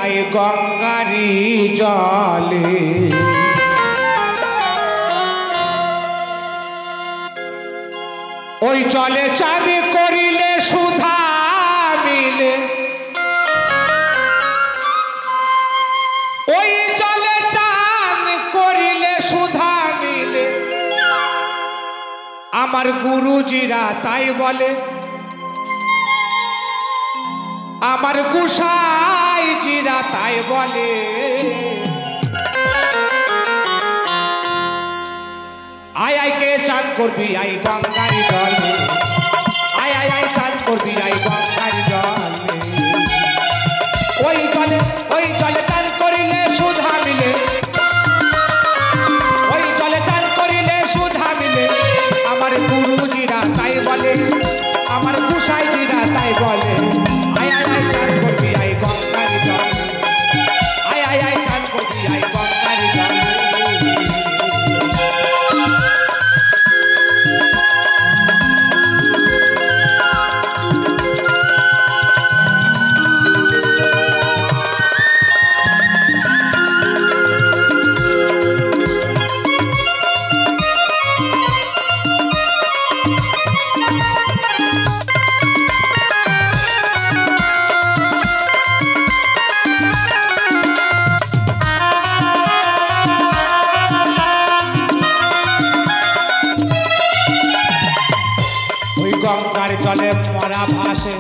I গঙ্গারি জলে ওই জলে চাঁদ করিলে সুধা মিলে ওই জলে চাঁদ করিলে সুধা মিলে আমার গুরুজিরা তাই বলে আমার গোসাই জিরা তাই বলে আয় আয় কে চাঁদ করবি আই গঙ্গারি জলে আয় আয় আয় চাঁদ করবি আই গঙ্গারি জলে ওই জলে চাঁদ করিলে সুধা মিলে ওই জলে চাঁদ করিলে সুধা মিলে আমার গুরুজিরা তাই বলে আমার গোসাই জিরা তাই বলে আয় আয় আয় চাঁদ করবি আই গঙ্গারি জলে আয় আয় আয় চাঁদ করবি আই গঙ্গারি জলে গঙ্গার জলে মরা ভাসে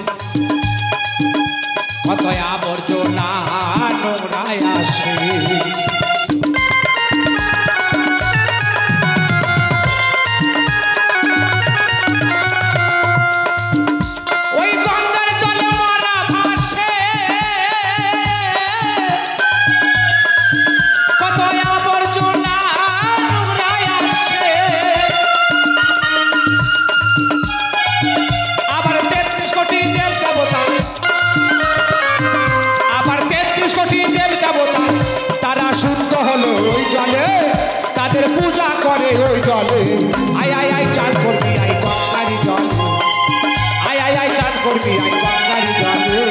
কত আবর্জনা নোংরায় আসে ওই গঙ্গার জলে মরা ভাসে কত আবর্জনা নোংরায় আসে আবার 33 কোটি দেব দেবতা তারা শুদ্ধ হলো ওই জলে তাদের পূজা করে ওই জলে আয় আয় আয় চাঁদ করবি আই গঙ্গারি জলে আয় আয় আয় চাঁদ করবি আই গঙ্গারি জলে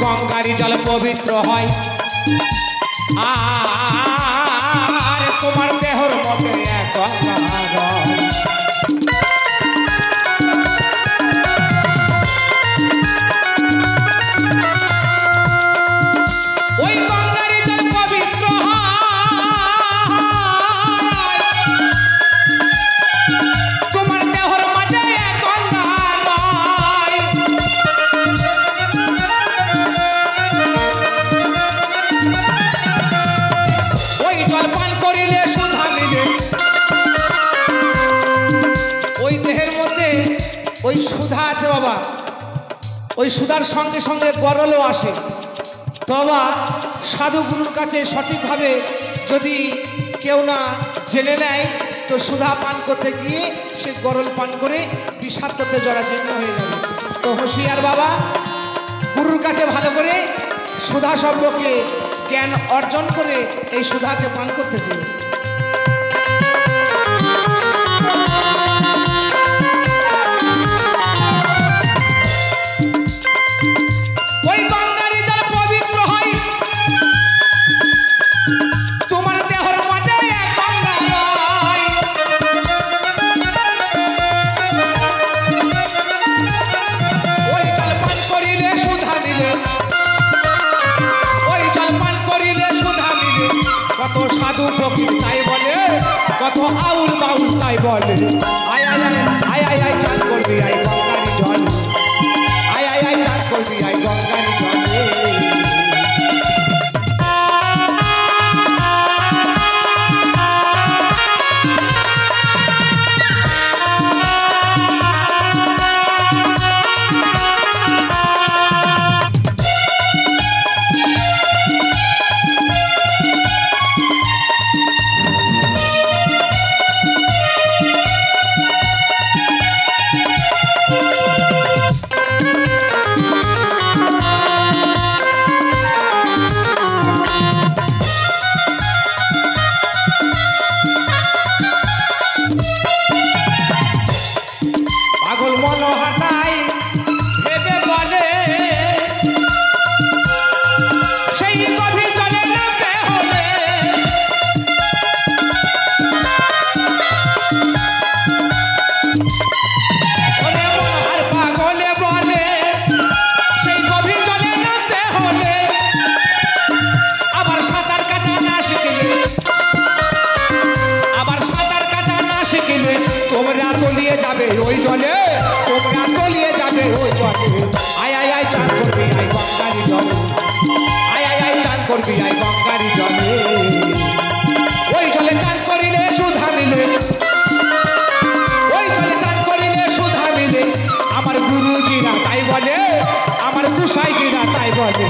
গঙ্গারি জল পবিত্র হয় আর তোমার দেহর মধ্যে এক ওই গঙ্গারি জল পবিত্র হয় তোমার দেহর মাঝে এক ওই জল পান করিলে সুধা মিলে ওই দেহের মধ্যে ওই সুধা আছে বাবা ওই সুধার সঙ্গে সঙ্গে গরলও আসে তো বাবা সাধু গুরুর কাছে সঠিকভাবে যদি কেউ না জেনে নেয় তো সুধা পান করতে গিয়ে সে গরল পান করে বিষাক্ততে জরাজীর্ণ হয়ে যাবে তো হুঁশিয়ার বাবা গুরুর কাছে ভালো করে সুধা সম্পর্কে জ্ঞান অর্জন করে এই সুধাকে পান করতেছে ওই গঙ্গারি জল পবিত্র হয় তোমার দেহর মাঝে এক গঙ্গা রয় ওই জল পান করিলে সুধা মিলে কত সাধু ফকির তাই বলে কত আউল বাউল তাই বলে আয় আয় আয় আয় আয় চাঁদ করবি আই গঙ্গারি জল আয় আয় আয় চাঁদ করবি আই গঙ্গারি জলে গঙ্গারি জলে ওই জলে চান করিলে সুধা মিলে ওই জলে চান করিলে সুধা মিলে আমার গুরুজিরা তাই বলে আমার গোসাইজিরা তাই বলে